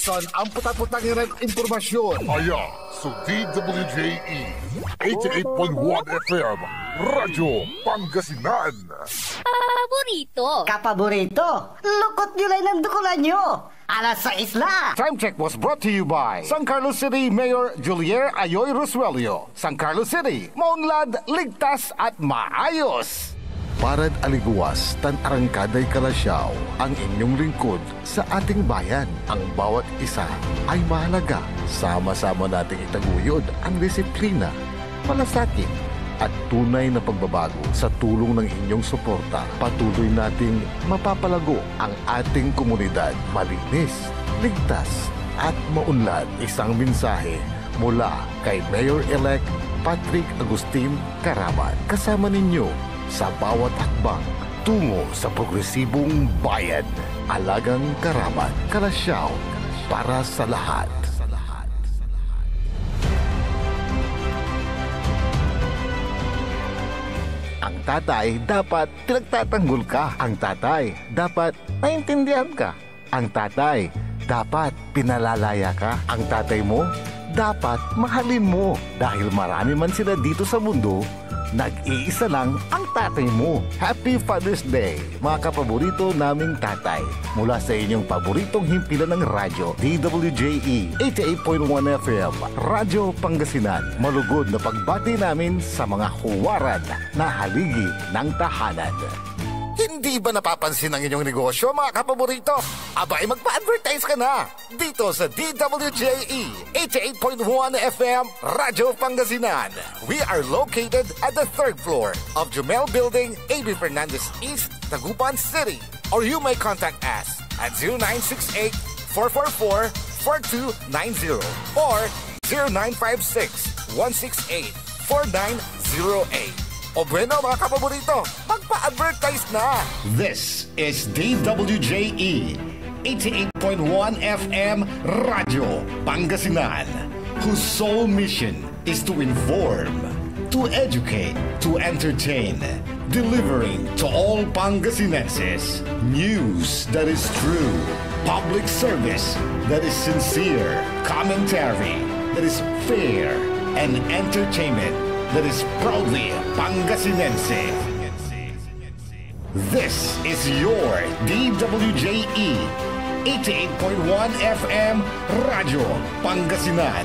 San ang putat-putang informasyon. Aya, so DWJE 88.1 FM, Radyo Pangasinan. Paborito. Kapaborito, lukot nyo lang ng dukulan nyo. Alas 6 na. Time check was brought to you by San Carlos City Mayor Julier Ayoy Rosuelio. San Carlos City, maunlad, ligtas at maayos. Parad aliguas, tan arangkaday kalasyaw, ang inyong lingkod sa ating bayan. Ang bawat isa ay mahalaga. Sama-sama nating itaguyod ang disiplina, malasakit, at tunay na pagbabago. Sa tulong ng inyong suporta, patuloy nating mapapalago ang ating komunidad. Malinis, ligtas, at maunlad. Isang mensahe mula kay Mayor-elect Patrick Agustin Caraman. Kasama ninyo sa bawat hakbang tungo sa progresibong bayan. Alagang Caraman, Kalasyaw, para sa lahat. Ang tatay dapat pinagtatanggol ka. Ang tatay dapat naintindihan ka. Ang tatay dapat pinalalaya ka. Ang tatay mo dapat mahalin mo. Dahil marami man sila dito sa mundo, nag-iisa lang ang tatay mo. Happy Father's Day, mga kapaborito naming tatay. Mula sa inyong paboritong himpilan ng radyo, DWJE 88.1 FM, Radyo Pangasinan. Malugod na pagbati namin sa mga huwaran na haligi ng tahanan. Hindi ba napapansin ang inyong negosyo, mga kapaborito? Abay, magpa-advertise ka na dito sa DWJE 88.1 FM, Radyo Pangasinan. We are located at the 3rd floor of Jumel Building, A.B. Fernandez East, Taguban City. Or you may contact us at 0968-444-4290 or 0956-168-4908. O bueno, mga kapaborito, magpa-advertise na! This is DWJE 88.1 FM Radio Pangasinan, whose sole mission is to inform, to educate, to entertain, delivering to all Pangasinenses news that is true, public service that is sincere, commentary that is fair, and entertainment that is proudly Pangasinense. This is your DWJE 88.1 FM Radio Pangasinan,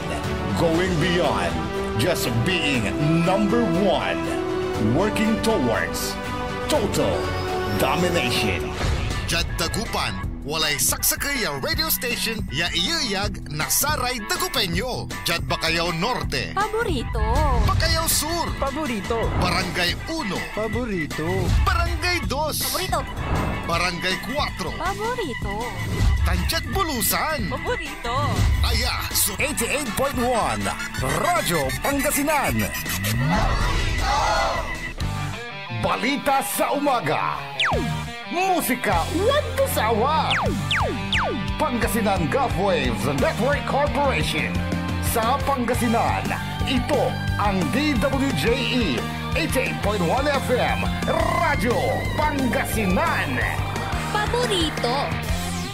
going beyond just being number one, working towards total domination. Jad Dagupan, walay saksakay ang radio station ya iyayag nasaray Dagupenyo. Jad Bacayao Norte, Paborito. Bacayao Sur, Paborito. Barangay 1, Paborito. Barangay 2, Paborito. Barangay 4, Paborito. Tanchat Bulusan, Paborito. Aya, so 88.1 Radyo Pangasinan. Balita sa umaga. Musika walang sawa. Pangasinan Gulf Waves Network Corporation. Sa Pangasinan, ito ang DWJE 88.1 FM Radyo Pangasinan. Paborito.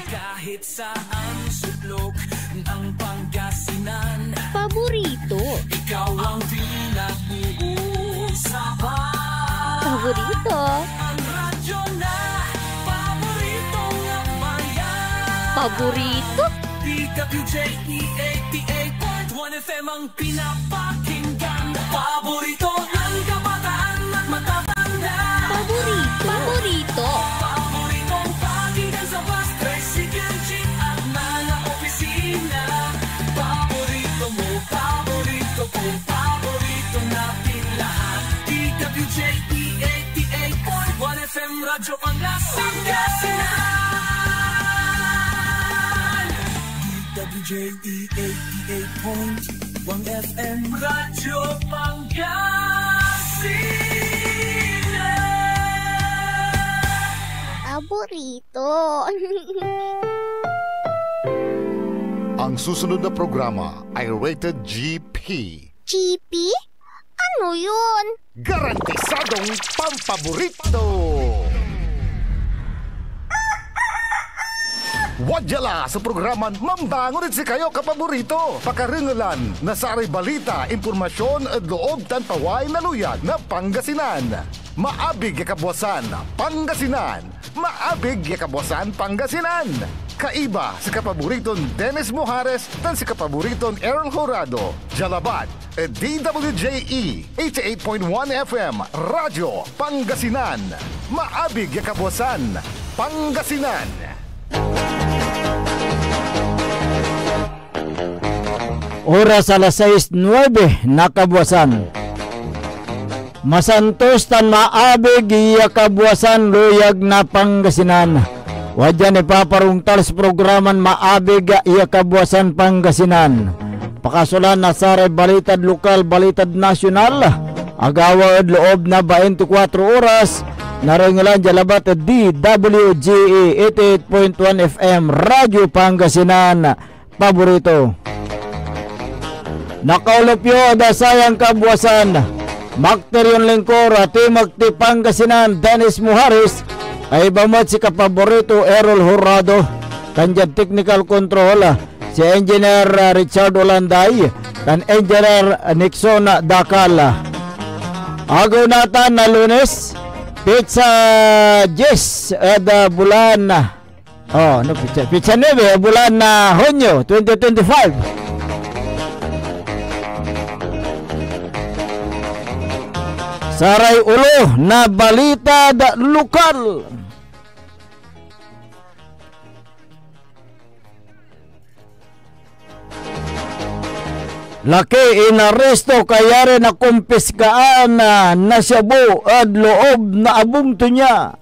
Kahit saan sulok ng Pangasinan, Paborito. ikaw ang pinag-uusapan. Paborito. Ang radyo na paborito nga bayan. Paborito. DWJE 88.1 FM ang pinapakinggan. Paborito ng kabataan at matatanda. Paborito. Paborito. Paboritong pakinggan sa bus, tricycle, jeep at mga opisina. Paborito mo, paborito ko, paborito natin lahat. DWJE 88.1 FM Radyo Pangasinan. DWJE 88.1 FM Radyo Pangasinan. Paborito. Ang susunod na programa ay rated GP. GP? Ano yun? Garantisadong pampaborito. Wadyala sa programan Mambangon si kayo kapaborito. Pakaringalan na sa aray balita, impormasyon at loob tan paway na luyag na Pangasinan. Maabig yakabwasan Pangasinan. Maabig yakabwasan Pangasinan. Kaiba si kapaboriton Dennis Mojares tan si kapaboriton Errol Horado. Jalabat at DWJE 88.1 FM Radyo Pangasinan. Maabig yakabwasan Pangasinan. Oras alas 6:09 nakabwasan. Masantos tan maabig iya kabwasan luyag na Pangasinan. Wadyan ipaparungtal sa programan maabig iya kabwasan Pangasinan. Pakasulan na sa balitad lokal, balitad nasyonal. Agawa at loob na 24 oras. Naringalan Jalabat at DWGE 88.1 FM Radyo Pangasinan. Paborito. Nakaulapyo da sayang kabwasan. Bakteryon Lingkor at Timagti Pangasinan Dennis Mojares ay bamot si kapaborito Errol Horado. Kanjad technical control si Engineer Richard Olanday dan Engineer Nixon Dakal. Agaw natan na Lunes pizza 10 bulan pizza 9 bulan na Hunyo 2025. Saray ulo na balita da lokal. Laki inaresto kayari na kumpiskaan na shabu at loob na abungto niya.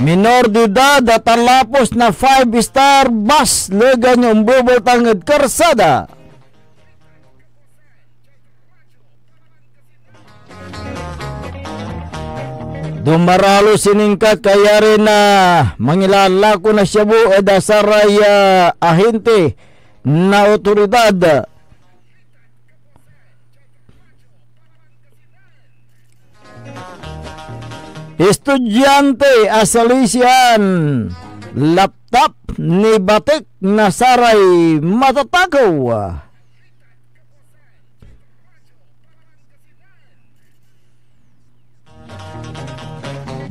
Minor de edad at talapos na 5-star bus legan yung bubol tangad karsada. Dumaralo siningkat kaya rin na mangilala ko na siya bu edasaray ahente na otoridad. Estudyante asalisian laptop ni batik na saray matatakaw.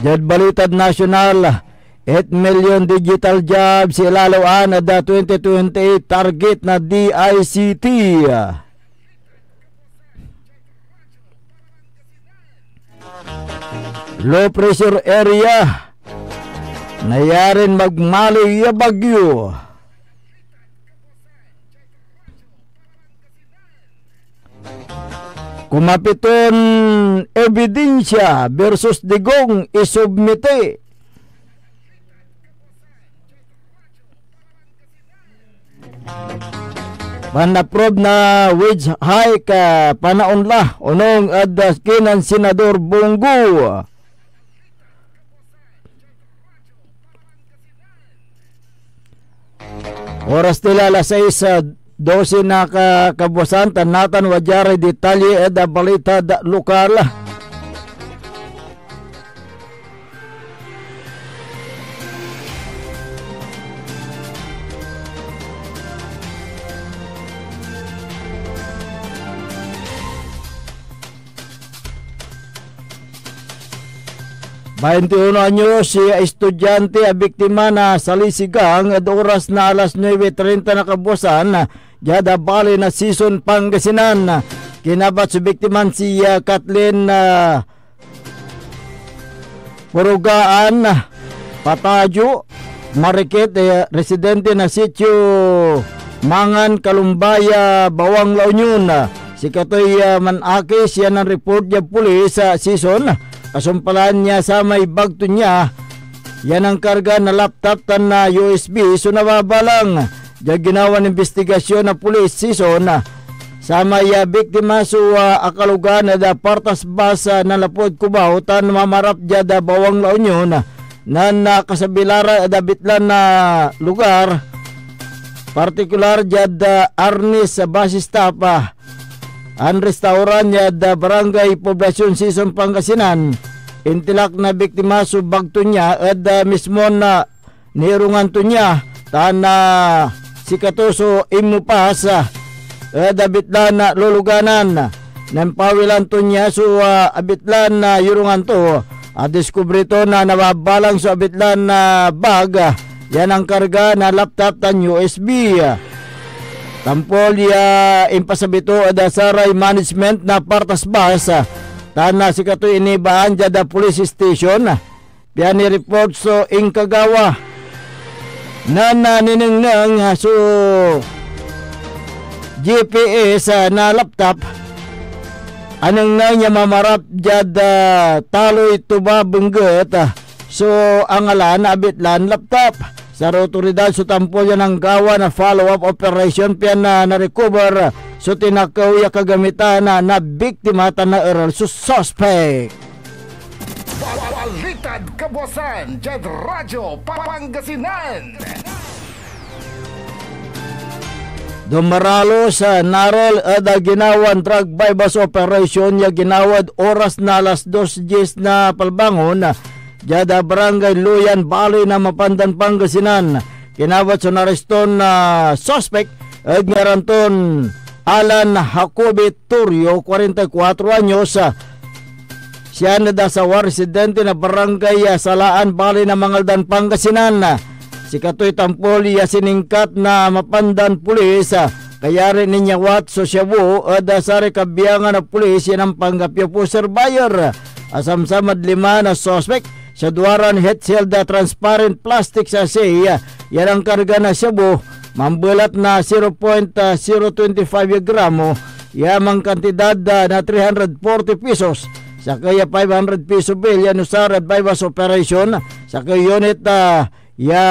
Jad balitad nasyonal 8 million digital jobs ilaluan na 2028 target na DICT. Low pressure area nayarin magmaloy ya bagyo. Kumapiton ebidensya versus digong isubmite. Panaprob na wage hike panaunla unong adaskinan Senador Bongo. Oras nila alas 6:12 na kabwasan tanatan wadyari detalye eda balita da lokal. Baintiuno anyo si estudyante a biktima na salisigang at oras na alas 9:30 na kabwasan jada bali na season Pangasinan. Kinabat si biktiman si Kathleen Purugaan Patajo Marikit residente na sitio Mangan Kalumbaya Bawang La Union. Si Katoy Manake siya ng report niya pulis sa season. Kasumpalan niya sa may bagto niya. Yan ang karga na laptop tan na USB. So nababalang diya ginawa ng investigasyon na pulis season. Sa may biktima so akalugan na da partas basa na lapod kubaw tan mamarap diya da Bawang La Union na nakasabilara da bitlan na lugar. Partikular diya da Arnis Basistapa ang restauran niya da Barangay Poblacion Season Pangasinan. Intilak na biktima so bagto niya at mismo na nirungan to niya na si katuso imupas abitlan na luluganan ng pawilan to niya so abitlan na yurungan to diskubre to na nababalang so abitlan na bag yan ang karga na laptop tan USB. Tampol ya impasabito ada saray management na partas bas tana si kato inibaan jada police station piani report so Ingkagawa na naninengneng so GPS na laptop anang na niya mamarap jada taloy tuba bengget so ang alan abitlan laptop sa otoridad so tampol yan ang gawa na follow-up operation piyan na na-recover so tinakaw ya kagamitan na biktima na eral so suspect. Balitad Kabosan, Jad Radyo Pangasinan. Dumaralo sa Narel ada ginawan drug bypass operation ya ginawad oras na alas 2:10 na palbangon jada Barangay Luyan Bali na Mapandan Pangasinan. Kinawat sa nareston na suspect at ngaranton Alan Jacobi Turio 44 anyos. Siya na dasawa residente na Barangay Salaan Bali na Mangaldan Pangasinan. Si katoy tampoli siningkat na Mapandan pulis kaya rin ninyawat so Cebu dasari kabiyangan na pulis yan ang panggapyo po surveyor. Asamsamad 5 na suspect sa duwaran head-sealed transparent plastic sa siya yan ang karga na Cebu mambulat na 0.025 gramo yamang kantidad na 340 pesos sa kaya 500 peso bill yan usarad bypass operation sa kaya unit ya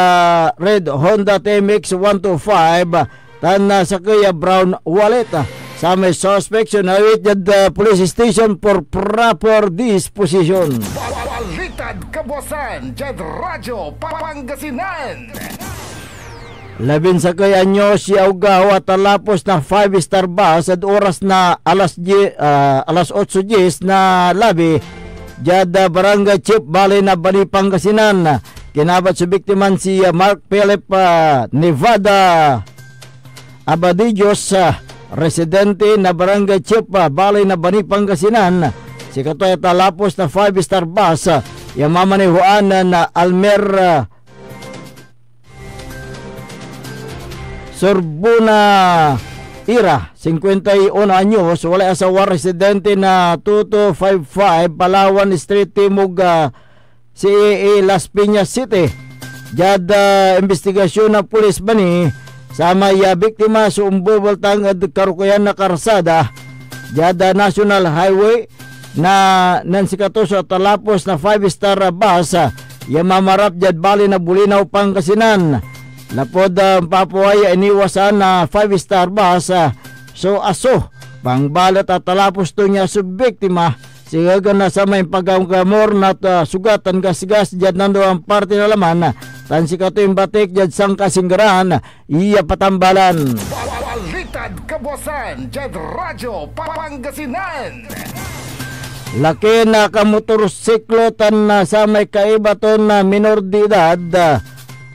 red Honda TMX 125 tan sa kaya brown wallet sa may suspect so nawit the police station for proper disposition. Balitad Kabosan, Jad Radyo Pangasinan. Labin sa kaya nyo si Augaw at talapos na 5-star bus at oras na alas 8:10 na labi jada Barangay Chief Bali na Bani Pangasinan. Kinabat sa biktiman si Mark Philip Nevada Abadillos residente na Barangay Chief Bali na Bani Pangasinan. Si katoy talapos na 5-star bus yung mamanihuan na Almer Sorbuna Ira 51 anyos wala asawa residente na 2255 Palawan Street Timog CAA Las Piñas City. Jada investigasyon ng pulis bani sama ya biktima sa umbubultang at karukuyan na karsada jada National Highway na nansikato sa talapos na 5-star bus ya mamarap jad Bali na Bulinaw Pangasinan. Lapod papuaya iniwasan na 5-star bus so aso pangbalat at talapos to niya sa biktima sigagan na sa may paggamor na sugatan gasgas jad nando ang parte na laman tan sikato yung batik jad sang kasinggarahan iya patambalan. Balitad Kabosan, Jad Radyo Pangasinan. Laki na kamotorsiklo tan sa may kaibaton na minor de edad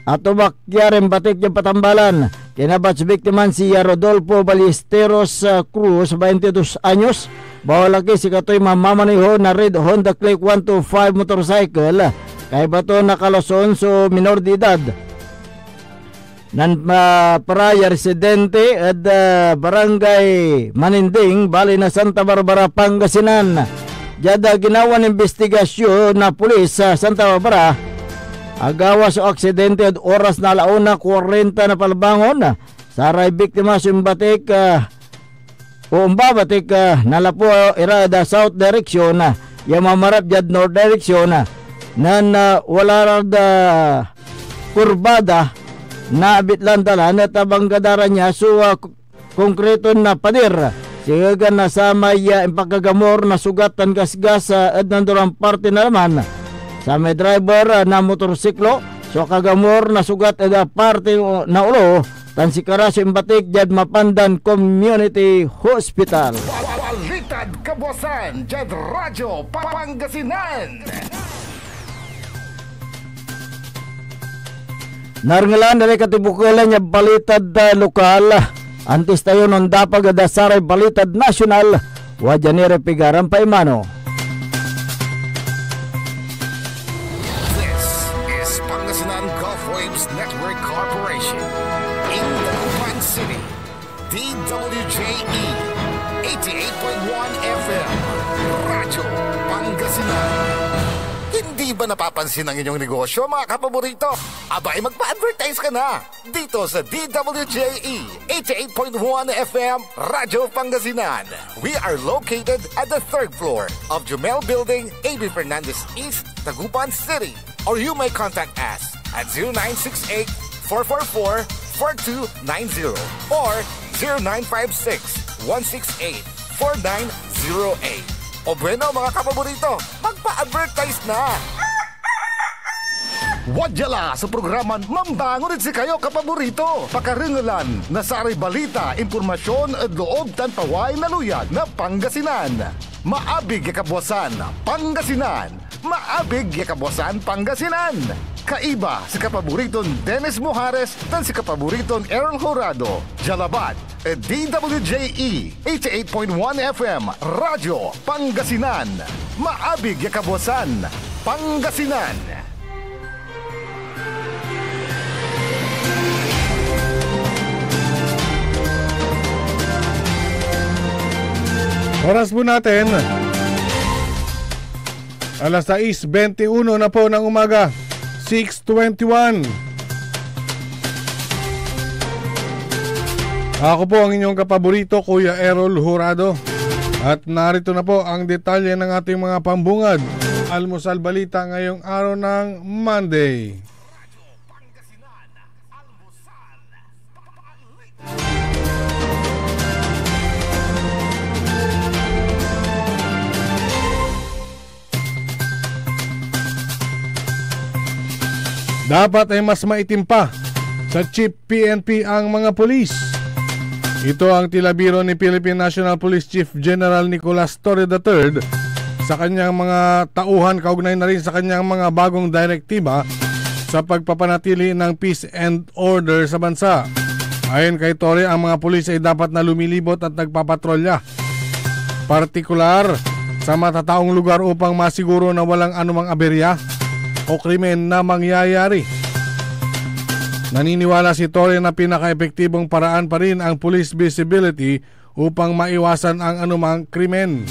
ato bakyaren batik yung patambalan. Kinabat sa biktiman si Rodolfo Ballesteros Cruz 22 anyos. Bawal laki si katoy mamamaniho na red Honda Click 125 motorcycle kaibaton na Kaloson so minor de edad. Nan paraya residente at Barangay Maninding Bali na Santa Barbara Pangasinan. Jada ginawan investigasyon na pulis sa Santa Barbara agawa sa aksidente at oras na 1:40 na palbangon saray biktima sumbatik umbabatik nalapo irada south direction ya mamarap jad north direction nan wala rada kurbada na abitlan dalan at abanggadara niya so konkreto na padir sigagan na sa may impagagamor na sugatan gasgas at nandurang parte na naman sa may driver na motorsiklo so kagamor na sugat at parte na ulo tan si Karaso Imbatik jad Mapandan Community Hospital. Jad Kabuasan, Jad Radyo Pangasinan. Narangalan dari katibukulan niya balitad lokal. Antes tayo nun dapag dasaray balitad nasyonal. Wajanire Pigaran Paimano. This is Pangasinan Gulf Waves Network Corporation in Dagupan City. DWJE 88.1 FM Radyo Pangasinan. Hindi ba napapansin ang inyong negosyo, mga kapaborito? Abay, magpa-advertise ka na dito sa DWJE 88.1 FM Radyo Pangasinan. We are located at the 3rd floor of Jumel Building, A.B. Fernandez East, Dagupan City. Or you may contact us at 0968-444-4290 or 0956-168-4908. O bueno, mga kapaborito, magpa-advertise na! Wadyala sa programan Mambangon si kayo kapaborito. Pakaringalan na saray balita, impormasyon at loob tanpaway na luyag na Pangasinan. Maabig ya Kabuasan, Pangasinan. Maabig ya Kabuasan, Pangasinan. Kaiba si kapaboriton Dennis Mojares dan si kapaboriton Errol Horado. Jalabat at DWJE 88.1 FM Radyo Pangasinan. Maabig ya Kabuasan, Pangasinan. Oras po natin alas 6:21 na po ng umaga, 6:21. Ako po ang inyong kapaborito, Kuya Errol Horado. At narito na po ang detalye ng ating mga pambungad almusal balita ngayong araw ng Monday. Dapat ay mas maitim pa sa Chief PNP ang mga pulis. Ito ang tilabiro ni Philippine National Police Chief General Nicolas Torre III sa kanyang mga tauhan, kaugnay na rin sa kanyang mga bagong direktiba sa pagpapanatili ng peace and order sa bansa. Ayon kay Torre, ang mga pulis ay dapat na lumilibot at nagpapatrolya, partikular sa matataong lugar upang masiguro na walang anumang aberya o krimen na mangyayari. Naniniwala si Torre na pinaka-epektibong paraan pa rin ang police visibility upang maiwasan ang anumang krimen.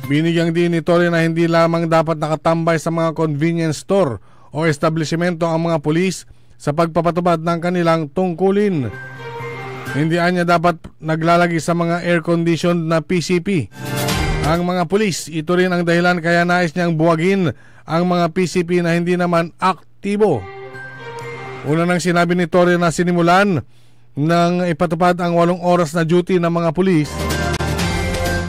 Binigyang din ni Torre na hindi lamang dapat nakatambay sa mga convenience store o establishmento ang mga pulis sa pagpapatupad ng kanilang tungkulin. Hindi anya dapat naglalagay sa mga air-conditioned na PCP ang mga pulis. Ito rin ang dahilan kaya nais niyang buwagin ang mga PCP na hindi naman aktibo. Una nang sinabi ni Torre na sinimulan ng ipatupad ang 8 oras na duty ng mga pulis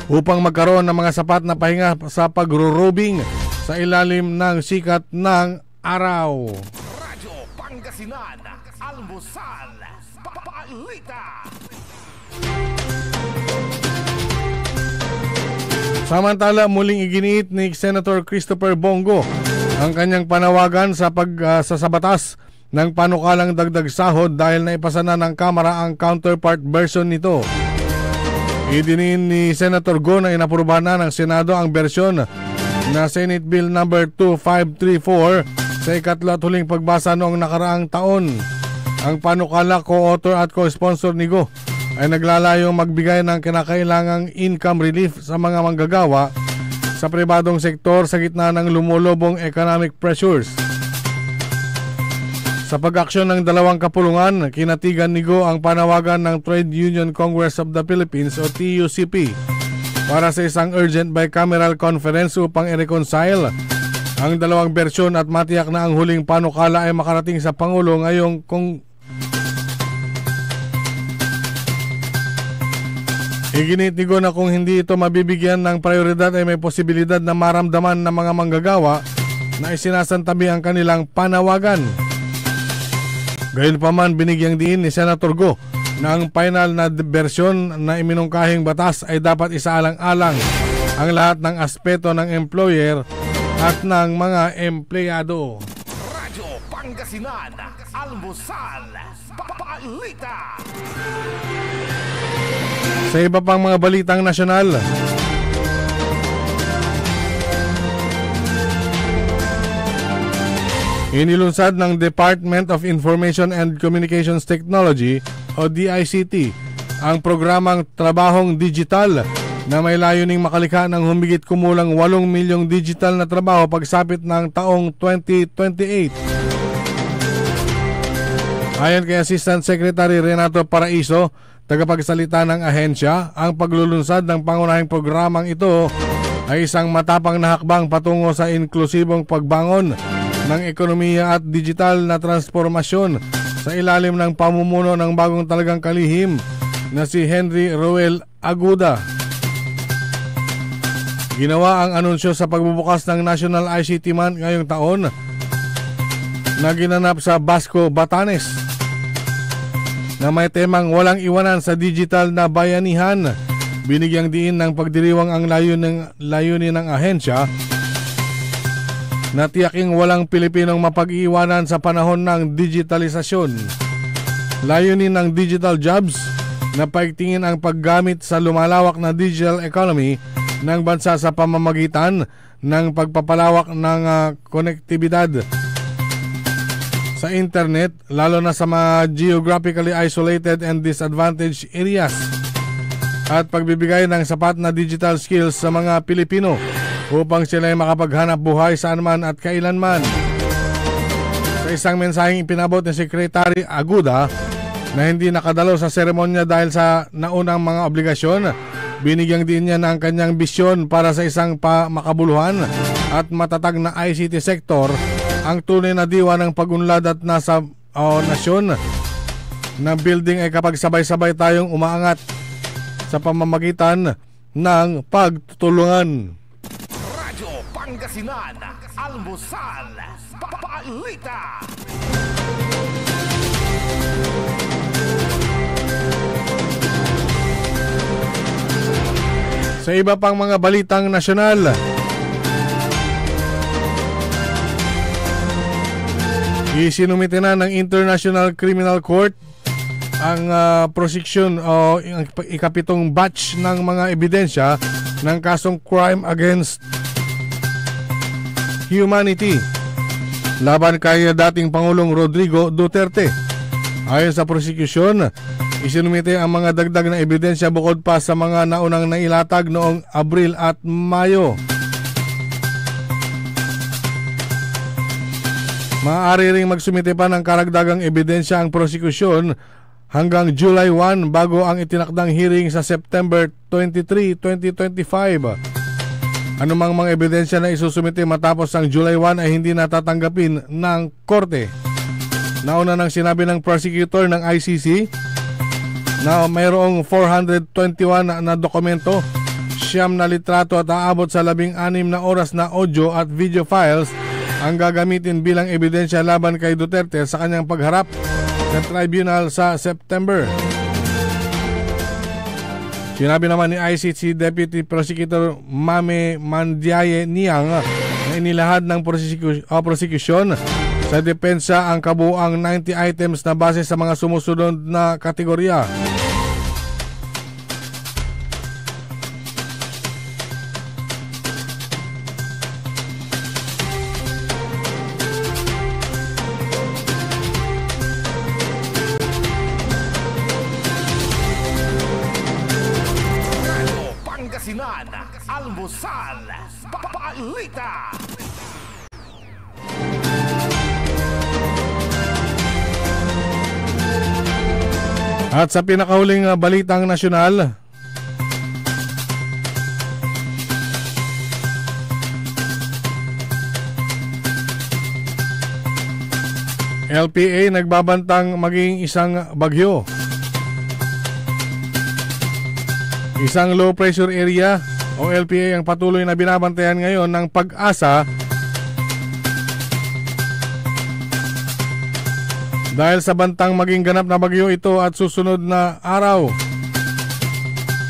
upang magkaroon ng mga sapat na pahinga sa pagro-robing sa ilalim ng sikat ng araw. Radyo Pangasinan, almusal, balita. Samantala, muling iginiit ni Senator Christopher Bongo ang kanyang panawagan sa pagsasabatas ng panukalang dagdag sahod dahil naipasa na ng Kamara ang counterpart version nito. Idinin ni Senator Go na inaprubahan na ng Senado ang bersyon na Senate Bill No. 2534 sa ikatlo at huling pagbasa noong nakaraang taon. Ang panukala, co-author at co-sponsor ni Go ay naglalayong magbigay ng kinakailangang income relief sa mga manggagawa sa pribadong sektor sa gitna ng lumulubong economic pressures. Sa pag-aksyon ng dalawang kapulungan, kinatigan ni Go ang panawagan ng Trade Union Congress of the Philippines o TUCP para sa isang urgent bicameral conference upang i-reconcile ang dalawang bersyon at matiyak na ang huling panukala ay makarating sa Pangulo ngayong Iginit ni Go na kung hindi ito mabibigyan ng prioridad ay may posibilidad na maramdaman ng mga manggagawa na isinasantabi ang kanilang panawagan. Gayunpaman, binigyang diin ni Senator Go na ang final na bersyon na iminungkahing batas ay dapat isaalang-alang ang lahat ng aspeto ng employer at ng mga empleyado. Radyo Pangasinan, Almusal, Balita. Sa iba pang mga balitang nasyonal, inilunsad ng Department of Information and Communications Technology o DICT ang programang Trabahong Digital na may layuning makalikha ng humigit kumulang 8 milyong digital na trabaho pagsapit ng taong 2028. Ayon kay Assistant Secretary Renato Paraiso, tagapagsalita ng ahensya, ang paglulunsad ng pangunahing programang ito ay isang matapang na hakbang patungo sa inklusibong pagbangon ng ekonomiya at digital na transformasyon sa ilalim ng pamumuno ng bagong talagang kalihim na si Henry Roel Aguda. Ginawa ang anunsyo sa pagbubukas ng National ICT Month ngayong taon na ginanap sa Basco, Batanes, na may temang walang iwanan sa digital na bayanihan. Binigyang diin ng pagdiriwang ang layunin ng ahensya na tiyaking walang Pilipinong mapag-iwanan sa panahon ng digitalisasyon. Layunin ng digital jobs na paigtingin ang paggamit sa lumalawak na digital economy ng bansa sa pamamagitan ng pagpapalawak ng konektibidad sa internet, lalo na sa mga geographically isolated and disadvantaged areas, at pagbibigay ng sapat na digital skills sa mga Pilipino upang sila ay makapaghanap buhay saan man at kailanman. Sa isang mensaheng ipinabot ni Secretary Aguda na hindi nakadalo sa seremonya dahil sa naunang mga obligasyon, binigyang din niya ng kanyang bisyon para sa isang makabuluhan at matatag na ICT sector, ang tunay na diwa ng pag-unlad at nasa nasyon na building ay kapag sabay-sabay tayong umaangat sa pamamagitan ng pagtutulungan. Pangasinan, Almusal, Balita. Sa iba pang mga balitang nasyonal, isinumite na ng International Criminal Court ang prosecution o ikapitong batch ng mga ebidensya ng kasong crime against humanity laban kay dating Pangulong Rodrigo Duterte. Ayon sa prosecution, isinumite ang mga dagdag na ebidensya bukod pa sa mga naunang nailatag noong Abril at Mayo. Maaari ring magsumite pa ng karagdagang ebidensya ang prosecution hanggang July 1 bago ang itinakdang hearing sa September 23, 2025. Anumang mga ebidensya na isusumite matapos ang July 1 ay hindi natatanggapin ng korte. Nauna nang sinabi ng prosecutor ng ICC na mayroong 421 na dokumento, 9 na litrato at aabot sa 16 na oras na audio at video files ang gagamitin bilang ebidensya laban kay Duterte sa kanyang pagharap sa tribunal sa September. Sinabi naman ni ICC Deputy Prosecutor Mame Mandiaye Niang na inilahad ng prosecution sa depensa ang kabuuang 90 items na base sa mga sumusunod na kategorya. Almusal, Balita. At sa pinakahuling balitang nasyonal, LPA nagbabantang maging isang bagyo. Isang low pressure area o LPA ang patuloy na binabantayan ngayon ng Pag-asa dahil sa bantang maging ganap na bagyo ito at susunod na araw.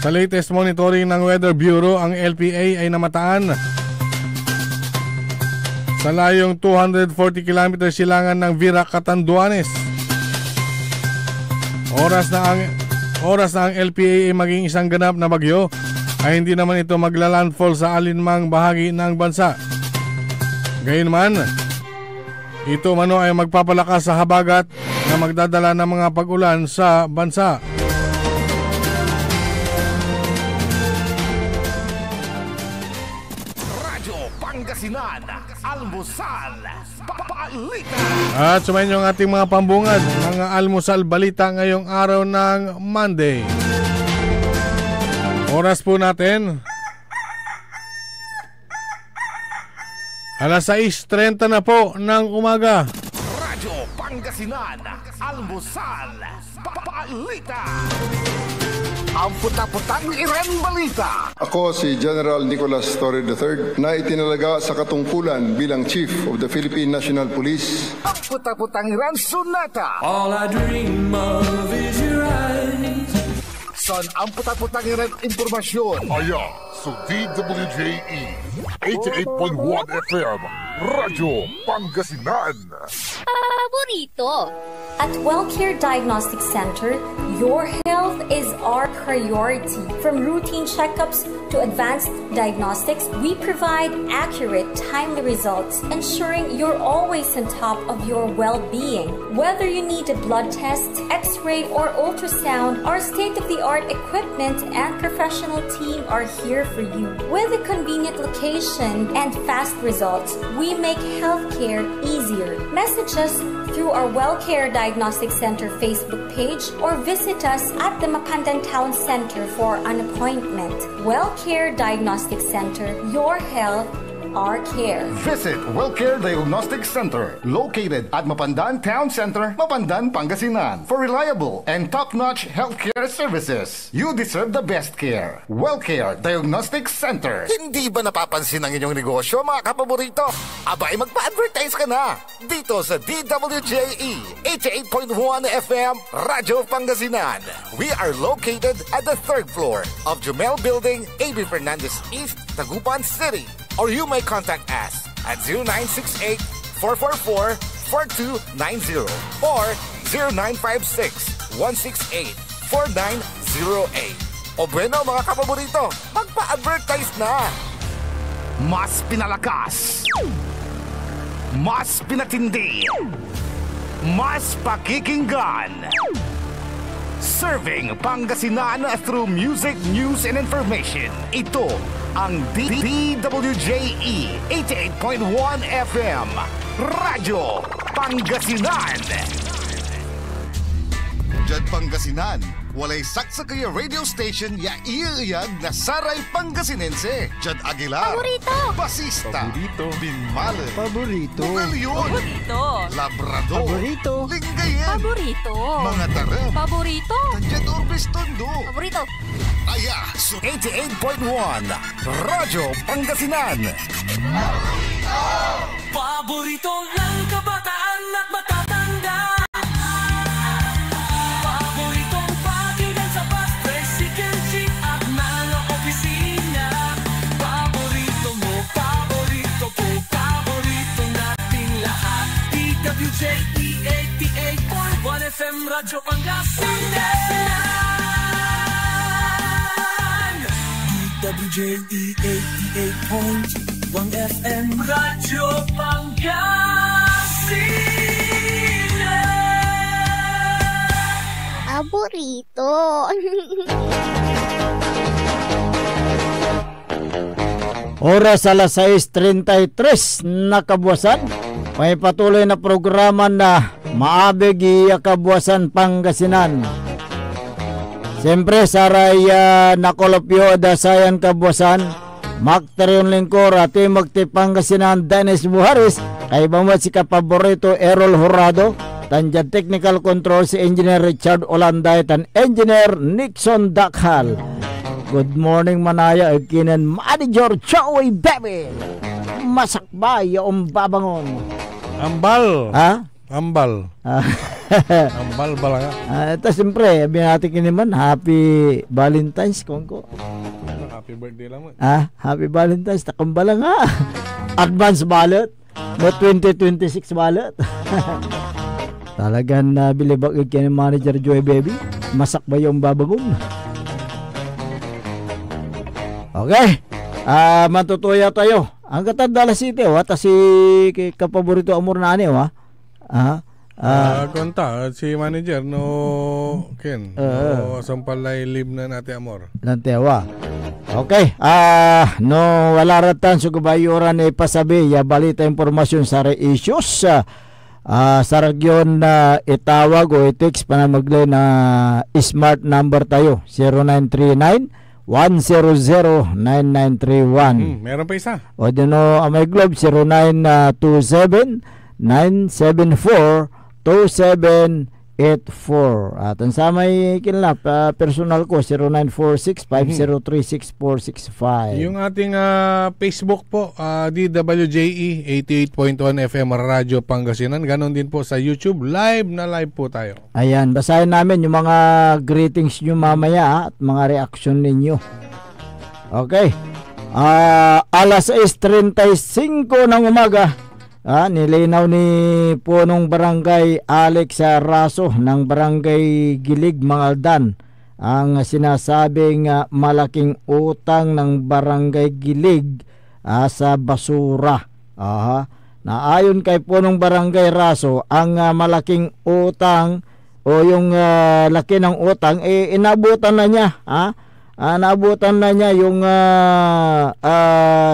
Sa latest monitoring ng Weather Bureau, ang LPA ay namataan sa layong 240 km silangan ng Virac, Catanduanes. Oras na ang LPA ay maging isang ganap na bagyo, ay hindi naman ito maglalandfall sa alinmang bahagi ng bansa. Gayunman, ito mano ay magpapalakas sa habagat na magdadala ng mga pag-ulan sa bansa. Radyo Pangasinan, Almusal, Balita. At sumayin yung ating mga pambungad, mga almusal balita ngayong araw ng Monday. Oras po natin, alas 6:30 na po ng umaga. Radyo Pangasinan, Almusal, Balita. Ang puta-putang Iren Balita. Ako si General Nicolas Torre III na itinalaga sa katungkulan bilang Chief of the Philippine National Police. Ang puta-putang Iren Sunata. All I dream of is your eyes. Son, ang puta-putang Iren Impormasyon. Aya sa DWJE 88.1 FM Radyo Pangasinan. Paborito. At WellCare Diagnostic Center, your health is our priority. From routine checkups to advanced diagnostics, we provide accurate, timely results, ensuring you're always on top of your well-being. Whether you need a blood test, x-ray, or ultrasound, our state-of-the-art equipment and professional team are here for you. With a convenient location and fast results, we make healthcare easier. Message us through our WellCare Diagnostic Center Facebook page or visit us at the Macandan Town Center for an appointment. WellCare Diagnostic Center, your health, our care. Visit WellCare Diagnostic Center, located at Mapandan Town Center, Mapandan, Pangasinan, for reliable and top-notch healthcare services. You deserve the best care. WellCare Diagnostic Center. Hindi ba napapansin ang inyong negosyo, mga kapaborito? Abay, magpa-advertise ka na dito sa DWJE 88.1 FM Radyo Pangasinan. We are located at the 3rd floor of Jumel Building, A.B. Fernandez East, Tagupan City. Or you may contact us at 0968-444-4290 or 0956-168-4908. O bueno, mga kapaborito, magpa-advertise na! Mas pinalakas, mas pinatindi, mas pakikinggan. Serving Pangasinan through music, news, and information. Ito ang DWJE 88.1 FM Radyo Pangasinan. Diyan Pangasinan, walay saksa kaya radio station ya iiyag na saray Pangasinense. Diyan Aguilar, Paborito. Basista, Paborito. Binmale, Paborito. Bugalyon, Paborito. Labrador, Paborito. Lingayen, Paborito. mga tarap, Paborito. Tandyan Orbis Tondo. Paborito. Aya, so 88.1 Radyo Pangasinan. Paborito ng kabataan at matatanda. Paboritong pagilan sa bus, tricycle, jeep at mga opisina. Paborito mo, paborito ko, paborito nating lahat. DWJE 88.1 FM Radyo Pangasinan. DWJE 88.1 FM Radyo Pangasinan. Paborito. Oras alas 6:33 na kabuwasan. May patuloy na programa na Maabig iya Kabuwasan Pangasinan. Siyempre saray nakolopyo dasayan kabuwasan. Makterion Lingkor at Magti Pangasinan Dennis Buharis. Kay bamwat si kapaborito Errol Horado. Tanjad technical control si Engineer Richard Olanday. Tan Engineer Nixon Dakhal. Good morning Manaya. Agkinan Manager Choy Baby. Masakbay yung babangon. Ambal. Ha? Ambal. Ambal bala nga. Ito siyempre, binati naman, Happy Valentine's ko. Happy birthday lang mo. Happy Valentine's, takambala nga. Advance ballot, no 2026 ballot. Talagang bilibag kayo ng manager Joy Baby. Masak ba yung babangon? Okay. Matutuya tayo. Ang katandala City, si kapaborito amor na ani, konta si manager Ken. Sampalay live na natin amor. Lantewa. Okay. No wala ratan sa gubayuran pasabi ya balita impormasyon sa issues. Sa region na itawag o i-text pa na maglay na smart number tayo 0939-100-9931. Meron pa isa. O dino may globe 0927-974-2784. At ang sa may kinlap personal ko 0946-503-6465. Yung ating Facebook po DWJE 88.1 FM Radyo Pangasinan. Ganon din po sa YouTube. Live po tayo. Ayan, basahin namin yung mga greetings nyo mamaya at mga reaction ninyo. Okay. Alas 6:35 ng umaga. Nilinaw ni punong barangay Alex Raso ng barangay Gilig, Mangaldan ang sinasabing malaking utang ng barangay Gilig sa basura. Na ayon kay punong barangay Raso, ang malaking utang o yung laki ng utang inabutan na niya. Naabutan na niya yung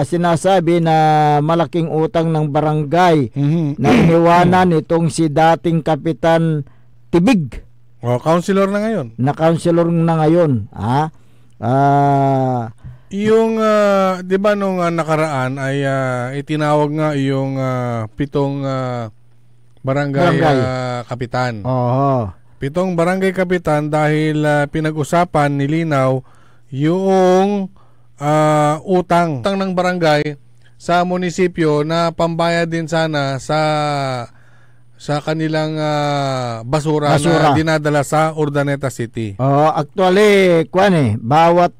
sinasabi na malaking utang ng barangay na iniwanan itong si dating Kapitan Tibig. Councilor na ngayon. Councilor na ngayon. Yung, di ba nung nakaraan ay itinawag nga yung 7 barangay kapitan. 7 barangay kapitan dahil pinag-usapan, nilinaw yung utang ng barangay sa munisipyo na pambayad din sana sa kanilang basura na dinadala sa Urdaneta City. Actually, bawat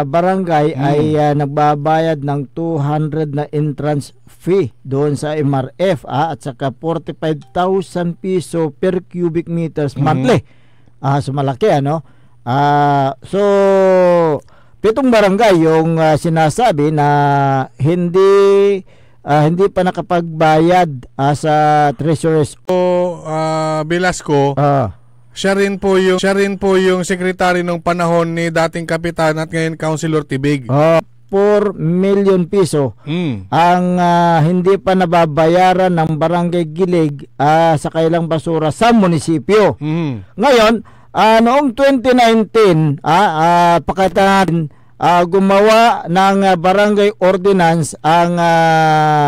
barangay ay nagbabayad ng 200 na entrance fee doon sa MRF at saka 45,000 piso per cubic meters monthly. So malaki so 7 barangay yung sinasabi na hindi pa nakapagbayad sa treasurer's. Velasco, siya rin po yung sekretary nung panahon ni dating kapitan at ngayon Councilor Tibig. 4 million piso ang hindi pa nababayaran ng barangay Gilig sa kailang basura sa munisipyo. Ngayon, noong 2019, pakatan gumawa ng barangay ordinance ang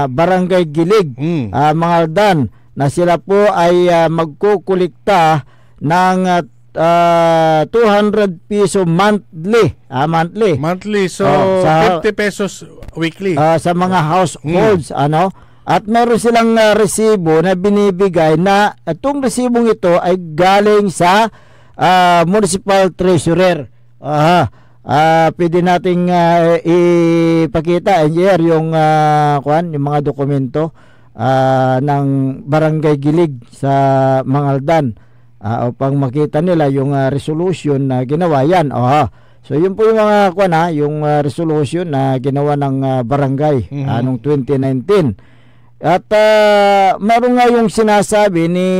barangay Gilig, Mangaldan, na sila po ay magkukulikta ng 200 piso monthly. So sa 50 pesos weekly sa mga households. At meron silang resibo na binibigay na itong resibong ito ay galing sa municipal treasurer. Pwede nating ipakita yung yung mga dokumento ng barangay Gilig sa Mangaldan upang makita nila yung resolution na ginawa yan. So yun po yung mga yung resolution na ginawa ng barangay noong 2019. At meron nga yung sinasabi ni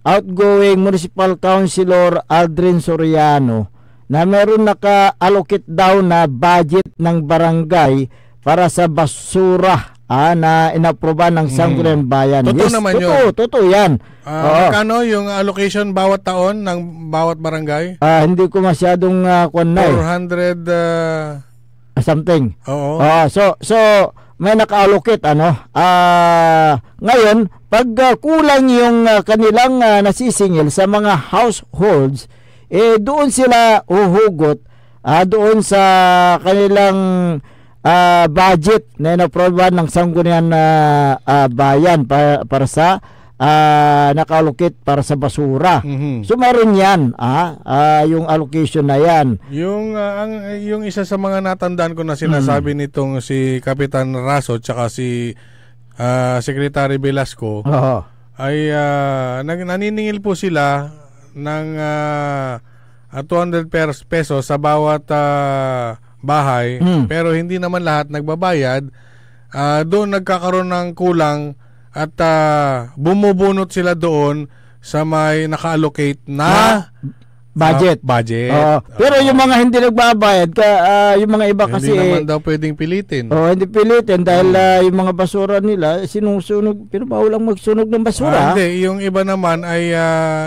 outgoing Municipal Councilor Aldrin Soriano na meron naka-allocate daw na budget ng barangay para sa basura na inaproba ng Sangguniang Bayan. Totoo naman yun. Totoo yan. Magkano yung allocation bawat taon ng bawat barangay? Hindi ko masyadong 400 something. Oo. So may naka-allocate ngayon pag kulang yung kanilang nasisingil sa mga households, doon sila uhugot doon sa kanilang budget na inaproban ng Sangguniang Bayan para sa naka-allocate para sa basura. So meron yan, yung allocation na yan. Yung isa sa mga natandaan ko na sinasabi nitong si Kapitan Raso tsaka si Secretary Velasco ay naniningil po sila ng 200 pesos sa bawat bahay, pero hindi naman lahat nagbabayad. Doon nagkakaroon ng kulang at bumubunot sila doon sa may naka-allocate na budget. Pero yung mga hindi nagbabayad, yung mga iba kasi hindi naman daw pwedeng pilitin. Hindi pilitin dahil yung mga basura nila sinusunog, pero bawal lang magsunog ng basura. Hindi, yung iba naman ay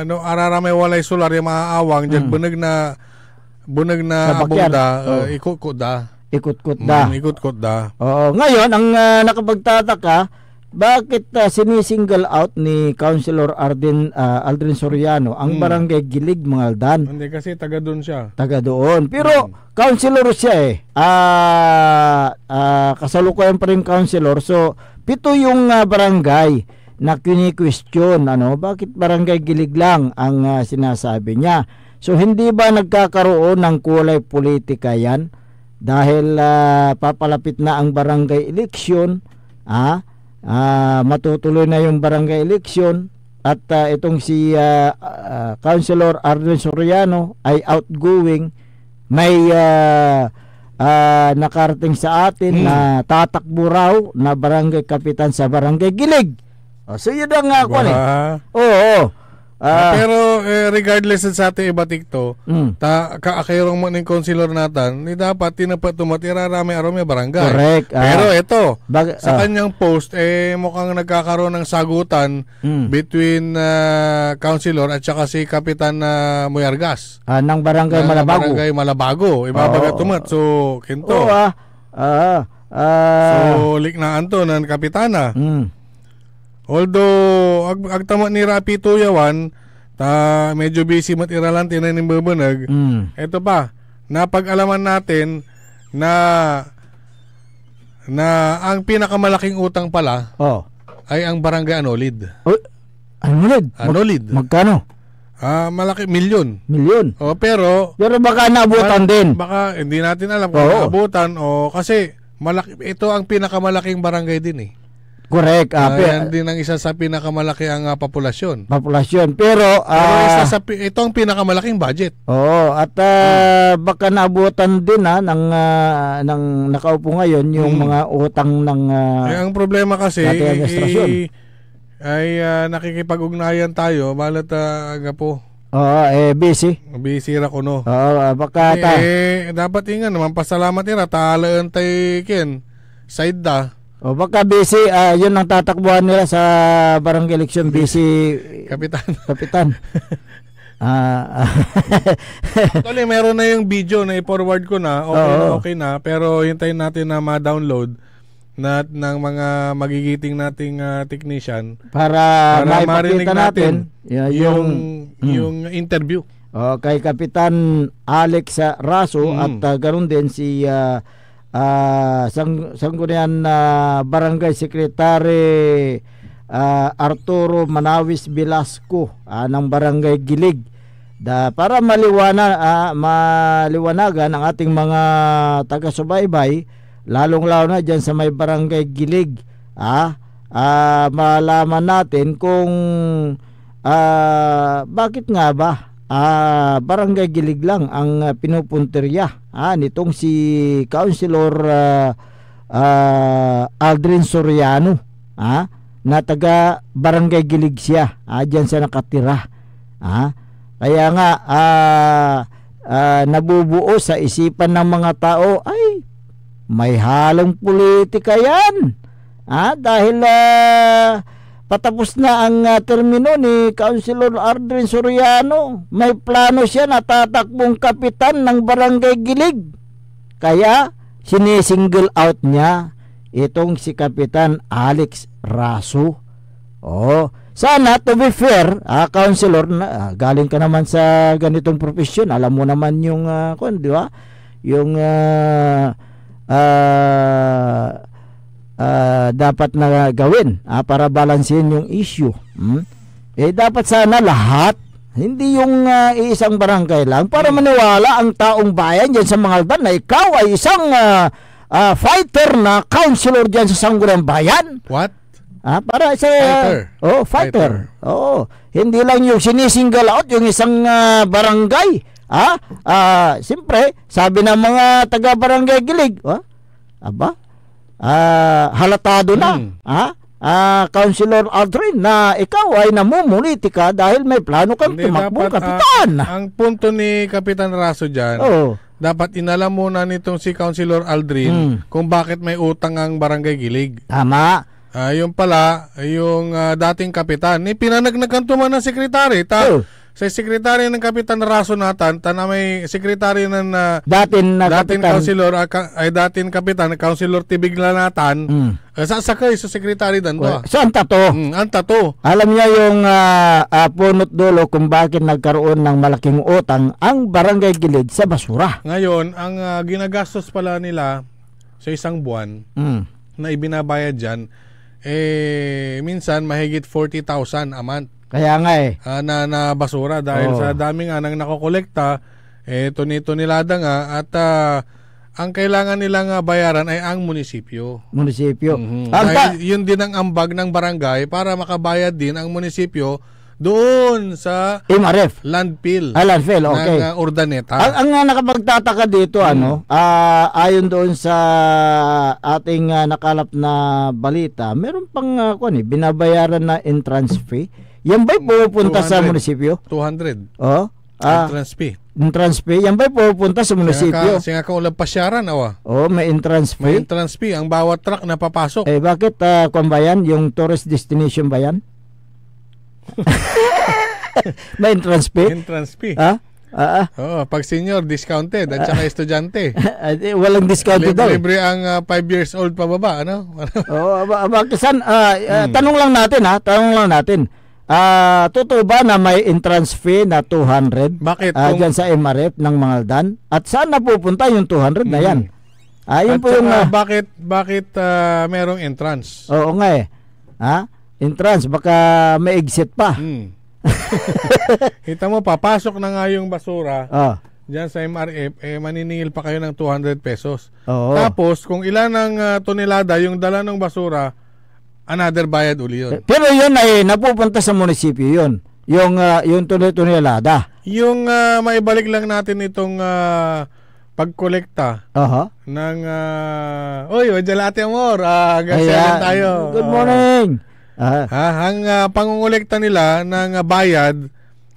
araramay walay solar yung maaawang diyan bunag na abunda, ikot-kot da. Ngayon ang nakapagtataka, bakit sinisingle out ni Councilor Aldrin Soriano ang barangay Gilig, Mangaldan? Hindi, kasi taga doon siya. Taga doon. Pero councilor siya kasalukuyan pa rin councilor. So 7 yung barangay na kini-question, bakit barangay Gilig lang ang sinasabi niya. So hindi ba nagkakaroon ng kulay politika yan? Dahil papalapit na ang barangay election, matutuloy na yung barangay election at itong si Councilor Aldrin Soriano ay outgoing. May nakarating sa atin na tatakbo raw na barangay kapitan sa barangay Gilig. So yun ang Oo. Pero regardless sa ating ibatikto, kaakayrong mo ng konsilor natin, ni dapat tinapat tumatira rami-arami barangay. Correct. Pero ito, sa kanyang post, mukhang nagkakaroon ng sagutan between councilor at saka si Kapitan Muyargas. Ng barangay Malabago. Barangay Malabago. Ibabaga tumat. So, kinto. So, liknaan to ng kapitana. Although agtama ni Rapi Tuyawan medyo busy matiralan tinanim babanag. Ito pa, napag-alaman natin na ang pinakamalaking utang pala ay ang barangay Anolid. Anolid. Magkano? Malaki, milyon. Pero baka naabutan din. Baka hindi natin alam kung naabutan kasi malaki, ito ang pinakamalaking barangay din Correct. Yan din ang isa sa pinakamalaki ang populasyon. Pero ito ang pinakamalaking budget. At baka naabutan din ng nakaupo ngayon yung mga utang ng ang problema kasi ay nakikipag-ugnayan tayo balat po. Busy. Busy ra kuno. Baka dapat ingan naman pasalamat ira talaan tay ken side da. Baka busy, yun ang tatakbuhan nila sa barangay election, busy kapitan. Actually, meron na yung video na i-forward ko na, okay na, pero hintayin natin na ma-download ng mga magigiting nating technician para marinig natin yung interview. Kay Kapitan Alex Raso at ganoon din si Sangguniang Barangay Secretary Arturo Manawis Velasco ng Barangay Gilig para maliwanagan ang ating mga taga-subaybay, lalong-lalo na dyan sa may Barangay Gilig, malaman natin kung bakit nga ba Barangay Gilig lang ang pinupuntirya nitong si Councilor Aldrin Soriano na taga Barangay Gilig siya, dyan siya nakatira. Kaya nga nabubuo sa isipan ng mga tao ay may halong politika yan, dahil patapos na ang termino ni Councilor Aldrin Soriano. May plano siya na tatakbong kapitan ng Barangay Gilig. Kaya sinisingle out niya itong si Kapitan Alex Raso. Sana, to be fair, Councilor, galing ka naman sa ganitong profesyon. Alam mo naman yung di ba? Yung dapat na gawin para balansin yung issue. Dapat sana lahat, hindi yung isang barangay lang, para maniwala ang taong bayan dyan sa Mangaldan na ikaw ay isang fighter na councilor dyan sa Sangguniang Bayan. What? Para sa fighter. Hindi lang yung sinisingle out yung isang barangay. Siyempre, sabi ng mga taga-barangay Gilig, halatado na. Councilor Aldrin, na ikaw ay namumulitika dahil may plano kang tumakbong kapitan. Ang punto ni Kapitan Raso dyan, dapat inalam muna nitong si Councilor Aldrin kung bakit may utang ang barangay Gilig. Tama. Yung pala, yung dating kapitan, pinanagnagan tuman ng sekretary. Sa sekretary ng Kapitan Raso Natan, may sekretary ng dating councilor, dating kapitan, Councilor Tibigla Natan, sasakay sa sekretary dando. So, ang tato. Alam niya yung punot dulo kung bakit nagkaroon ng malaking utang ang barangay Gilig sa basura. Ngayon, ang ginagastos pala nila sa isang buwan na ibinabayad dyan, minsan mahigit 40,000 a month. Kaya nga na basura dahil sa dami nga nang nakokolekta, tunilada nga, at ang kailangan nilang bayaran ay ang munisipyo. Dahil yun din ang ambag ng barangay para makabayad din ang munisipyo doon sa MRF landfill. Landfill, okay. Ng Urdaneta. Ang nakapagtataka dito, ayon doon sa ating nakalap na balita, meron pang binabayaran na entrance fee. Yan ba'y pupunta sa munisipyo? 200. Entrance fee. Entrance fee. Yan ba'y pupunta sa munisipyo? Singa ka ulang pasyaran, may entrance fee. May entrance fee. Ang bawat truck na papasok. Bakit kung ba yan? Yung tourist destination ba yan? May entrance fee? Entrance fee. Pag senior, discounted. At saka estudyante. Walang discounted daw. Libre ang 5 years old pababa, tanong lang natin. Totoo ba na may entrance fee na 200? Bakit? Dyan sa MRF ng Mangaldan? At saan napupunta yung 200 na yan? Yun po yung, bakit merong entrance? Oo nga entrance, baka may exit pa. Kita mo, papasok na nga yung basura dyan sa MRF, maniningil pa kayo ng 200 pesos. Tapos, kung ilan ang tonelada yung dala ng basura, another bayad uli yun. Pero yun ay napupunta sa munisipyo yun. Yung tonelada. Yung maibalik lang natin itong pagkolekta ng Wadjalate Amor. Gasayan tayo. Good morning. Ang pangungulekta nila ng bayad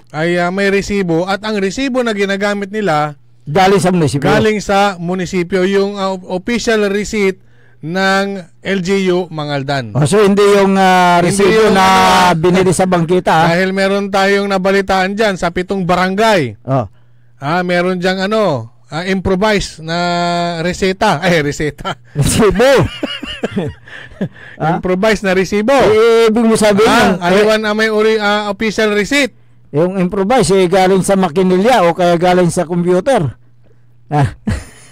ay may resibo, at ang resibo na ginagamit nila galing sa munisipyo. Yung official receipt ng LGU Mangaldan. So hindi yung resibo na binili sa bangkita. Dahil meron tayong nabalitaan dyan sa 7 barangay. Meron dyang improvise na reseta. Resibo. Improvise na resibo. Ibig mo sabihin aliwan may official receipt. Yung improvise galing sa makinilya o kaya galing sa computer.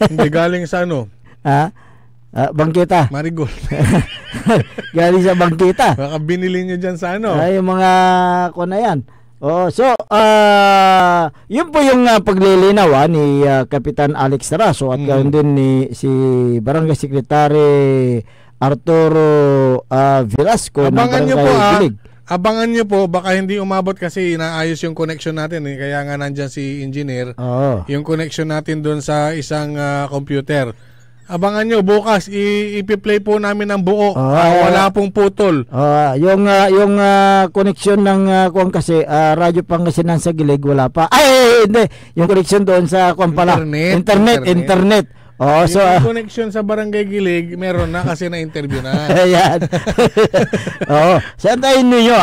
Hindi, galing sa bangkita. Marigold. Galing sa bangkita. Baka binili nyo dyan sa yung mga na yan. Yun po yung paglilinaw ni Kapitan Alex Raso at ganoon din ni si Barangay Secretary Arturo Velasco ng Barangay Gilig. Abangan nyo po, baka hindi umabot kasi inaayos yung connection natin. Kaya nga nandyan si engineer. Yung connection natin doon sa isang computer. Abangan nyo, bukas ipi-play po namin ang buo. Wala pong putol. Yung connection ng kuwan kasi Radyo Pangasinan sa Gilig wala pa. Hindi. Yung connection doon sa kuwan pala. Internet. Yung connection sa Barangay Gilig meron na kasi na-interview na. Ayan. Santayin ninyo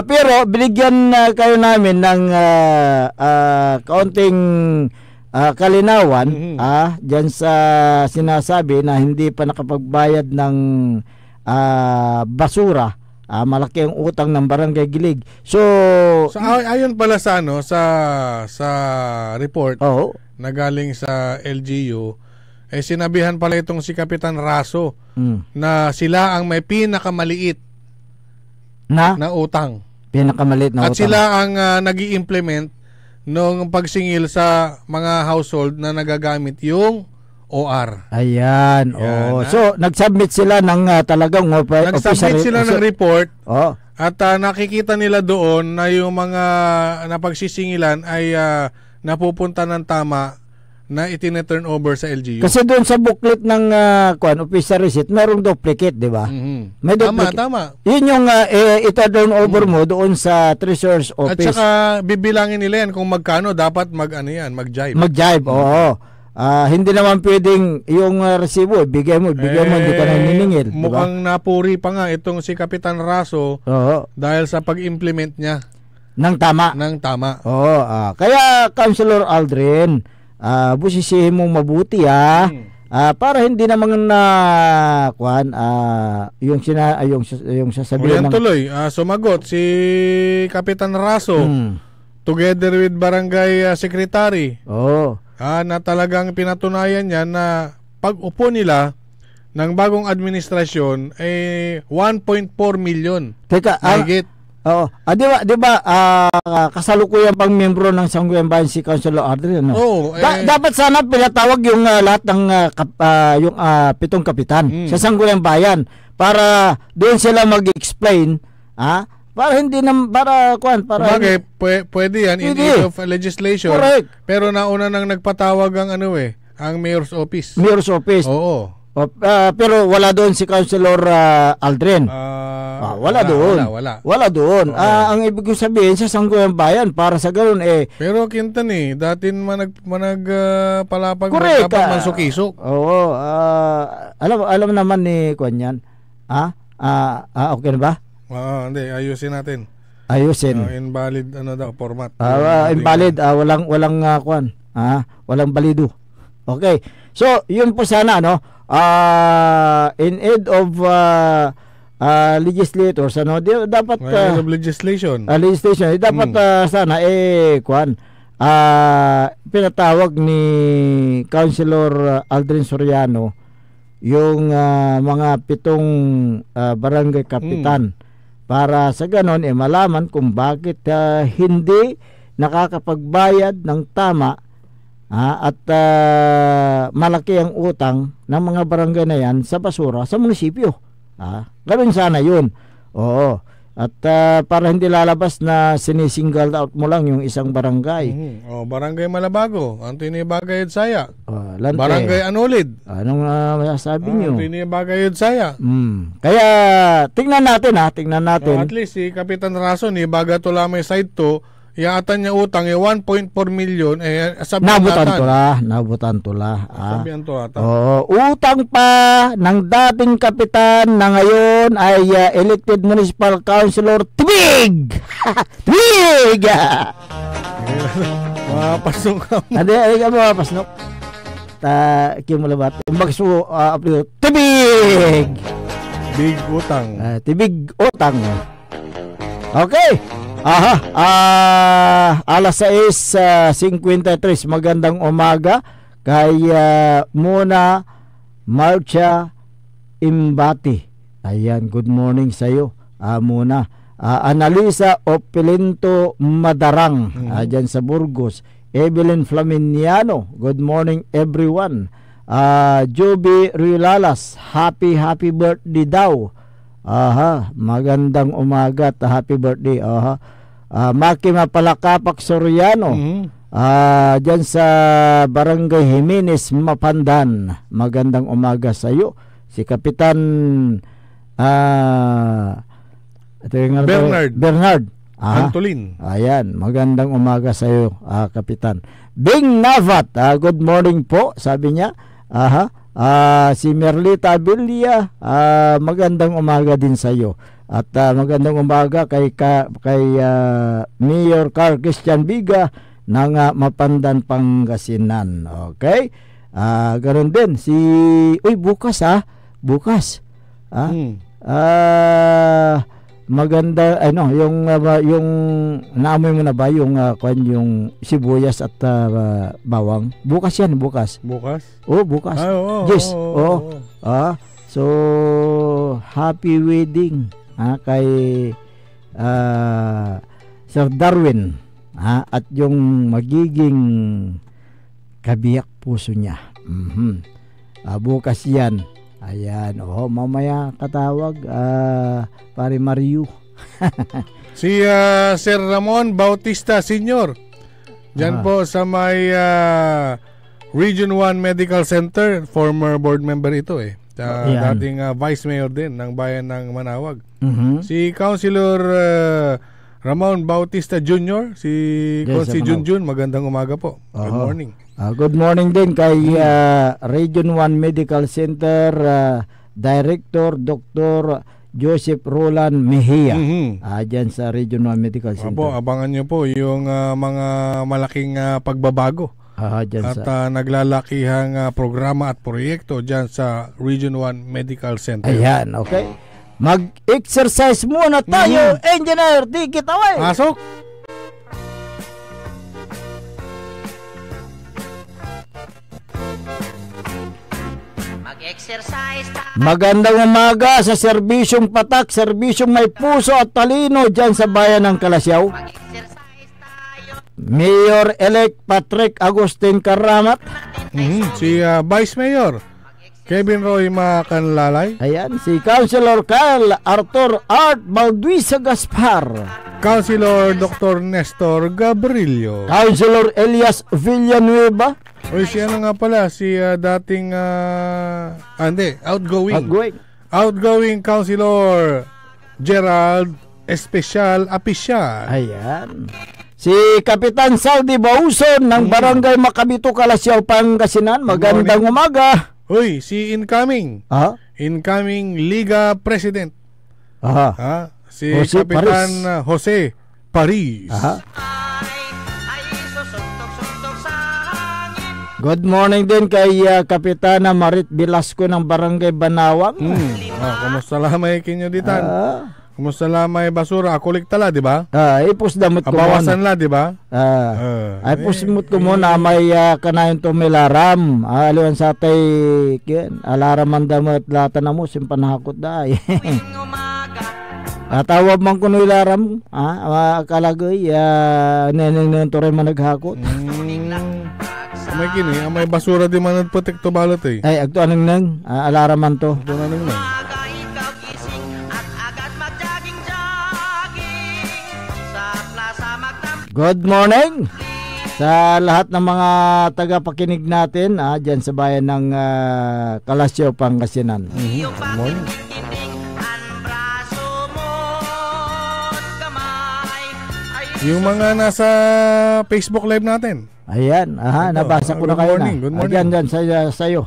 pero binigyan kayo namin ng kaunting kalinawan dyan sa sinasabi na hindi pa nakapagbayad ng basura. Malaki ang utang ng Barangay Gilig. So ayon pala sa sa report na galing sa LGU, sinabihan pala itong si Kapitan Raso na sila ang may pinakamaliit na utang. Pinakamaliit na At utang. sila ang nag-i-implement nung pagsingil sa mga household na nagagamit yung OR. Ayan. So, nag-submit sila ng talagang nag-submit sila ng report. Oh. At nakikita nila doon na yung mga napagsisingilan ay napupunta ng tama na itine-turn over sa LGU. Kasi doon sa booklet ng official receipt, merong duplicate, di ba? May duplicate. Tama. Yun yung ita-turn over mo doon sa Treasurer's Office. At saka bibilangin nila yan kung magkano dapat mag-jive. Mag-jive, oo. Hindi naman pwedeng yung resibo, bigay mo, hindi ka na niningil. Mukhang napuri pa nga itong si Kapitan Raso dahil sa pag-implement niya. Ng tama. Oo. Kaya, Councilor Aldrin, busisihin mong mabuti para hindi naman yung sasabihin ng tuloy sumagot si Kapitan Raso together with barangay secretary na talagang pinatunayan niya na pag-upo nila ng bagong administrasyon 1.4 million. Teka, di ba kasalukuyan pang miyembro ng Sangguniang Bayan si Councilor Aldrin, no? Dapat sana pinatawag yung lahat ng yung 7 kapitan sa Sangguniang Bayan para doon sila mag-explain, para hindi Bagay, pwede yan in need of legislation. Correct. Pero nauna nang nagpatawag ang ang Mayor's Office. Oo. Pero wala doon si Councilor Aldrin. Wala doon. Ang ibig ko sabihin sa Sangguniang Bayan para sa ganoon pero Quintan dati palapag dapat mansukisok. Oo. Alam naman ni Kwanyan. Okay na ba? Hindi, ayusin natin. Invalid format. Invalid, walang kwan. Walang balido. Okay. So, yun po sana in aid of legislators dapat legislation dapat sana pinatawag ni Councilor Aldrin Soriano yung mga 7 barangay kapitan para sa ganon malaman kung bakit hindi nakakapagbayad ng tama at malaki ang utang ng mga barangay na yan sa basura sa munisipyo. Gawin sana yun. Oo. At para hindi lalabas na sinisingle out mo lang yung isang barangay. Barangay Malabago, Anthony Bagayod Saya. Barangay Anolid. Anong masasabi nyo? Anthony Bagayod Saya. Kaya tingnan natin. At least si Kapitan Rason, baga to lamay side 2, iatan niya utang 1.4 million nabutan tula. Sabihan to ata. Utang pa ng dating kapitan na ngayon ay elected municipal councilor Tibig. Tibig. Mapasok ka mo. Ay ka mapasok. Kimulabat. Magsu Tibig. Big utang. Tibig utang. Okay. Alas 6:53, magandang umaga kay Muna Marcha Imbati. Ayan, good morning sa iyo, Muna. Analisa Opilento Madarang, dyan sa Burgos. Evelyn Flaminiano, good morning everyone. Joby Riolalas, happy birthday daw. Magandang umaga at happy birthday. Maki Mapalakapak Soriano, dyan sa Barangay Jimenez Mapandan, magandang umaga sa iyo. Si Kapitan Bernard Antolin. Ayan, magandang umaga sa iyo, Kapitan Bing Navat. Good morning po, sabi niya. Si Merlita Abilia, magandang umaga din sa iyo. At magandang umaga kay Mayor Carl Christian Biga ng Mapandan, Pangasinan. Okay? Ganoon din si bukas. maganda yung naamoy mo na ba yung yung sibuyas at bawang? Bukas yan, bukas. Bukas? Oh, bukas. Oo. Yes. So happy wedding kay Sir Darwin at yung magiging kabiyak puso niya. Bukas yan. Ayan, mamaya katawag pare Mario. Si Sir Ramon Bautista Sr. Diyan po sa may Region 1 Medical Center, former board member ito dating vice mayor din ng bayan ng Manawag. Si Councilor Ramon Bautista Jr., si Consi Junjun, magandang umaga po. Good morning. Good morning din kay Region 1 Medical Center Director Dr. Joseph Roland Mejia. Diyan sa Region 1 Medical Center. Abangan nyo po yung mga malaking pagbabago at naglalakihang programa at proyekto dyan sa Region 1 Medical Center. Ayan, okay. Mag-exercise muna tayo, engineer. Tikit away. Pasok. Magandang umaga sa serbisyong patak, serbisyong may puso at talino dyan sa bayan ng Kalasyaw. Mayor-elect Patrick Agustin Karamat. Si Vice Mayor Kevin Roy Macanlalay. Ayan, si Councilor Kyle Arthur Art Balduisa Gaspar. Councilor Dr. Nestor Gabrilio. Councilor Elias Villanueva. Uy, si ano nga pala, si dating outgoing Councilor Gerald Especial Apicial. Ayan. Si Kapitan Saldi Bauson ng Barangay Macabito, Kalasyaw, Pangasinan. Magandang umaga. Uy, si incoming Liga President. Si Kapitan Jose Paris. Good morning din kay Kapitana Marit Velasco ng Barangay Banawang. Kumusta lamay kinyo ditan? Kumusta lamay basura? Akulik tala, di ba? Ipos damot ko bawasan la, di ba? Ay pusmut ko muna may kanayon to milaram. Aliwan sa tay alaraman damot lata na mo simpanahakot day. Tawab man kuno ilaram, kalagay neneng to rin man naghakot. May kini, may basura di man nagprotekto balot eh. Ay, agto anong nang alaraman to. Agto anong nang. Good morning sa lahat ng mga tagapakinig natin dyan sa bayan ng Kalasyaw, Pangasinan. Good morning. Yung mga nasa Facebook Live natin. Ayan, nabasa ko na kayo na. Good morning. Dyan sa'yo.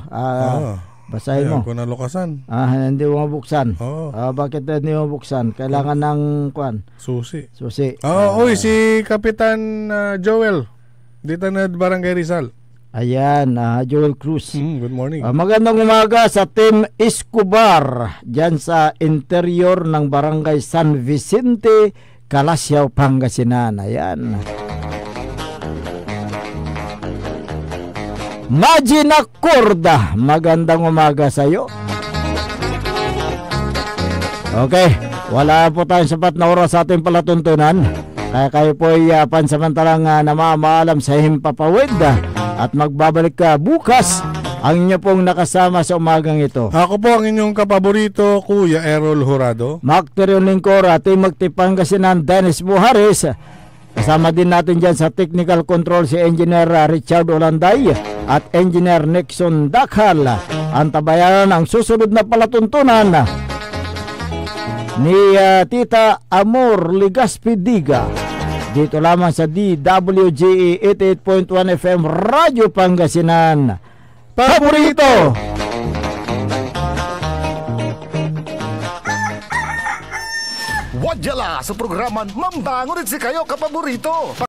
Basahin mo. Kung nalukasan. Hindi mo mabuksan. Bakit hindi mo mabuksan? Kailangan ng susi. Uy, si Kapitan Joel dito na Barangay Rizal. Ayan, Joel Cruz. Good morning. Magandang umaga sa Team Escobar dyan sa interior ng Barangay San Vicente, Kalasyaw, Pangasinan. Ayan. Magina Corda, magandang umaga sa iyo. Okay, wala po tayong sapat na oras sa ating palatuntunan. Kaya kayo po ay pansamantalang namamaalam sa himpapawid at magbabalik ka bukas ang inyo pong nakasama sa umagang ito. Ako po ang inyong kapaborito, Kuya Errol Jurado. Macterion Lingcor, ating magtipangasinan Dennis Buhares. Kasama din natin dyan sa technical control si Engineer Richard Olanday at Engineer Nixon Dakhal. Antabayan ang susunod na palatuntunan ni Tita Amor Ligaspidiga. Dito lamang sa DWGE 88.1 FM Radyo Pangasinan. Paborito! Wadyala sa programan Mambangon si kayo kapaborito.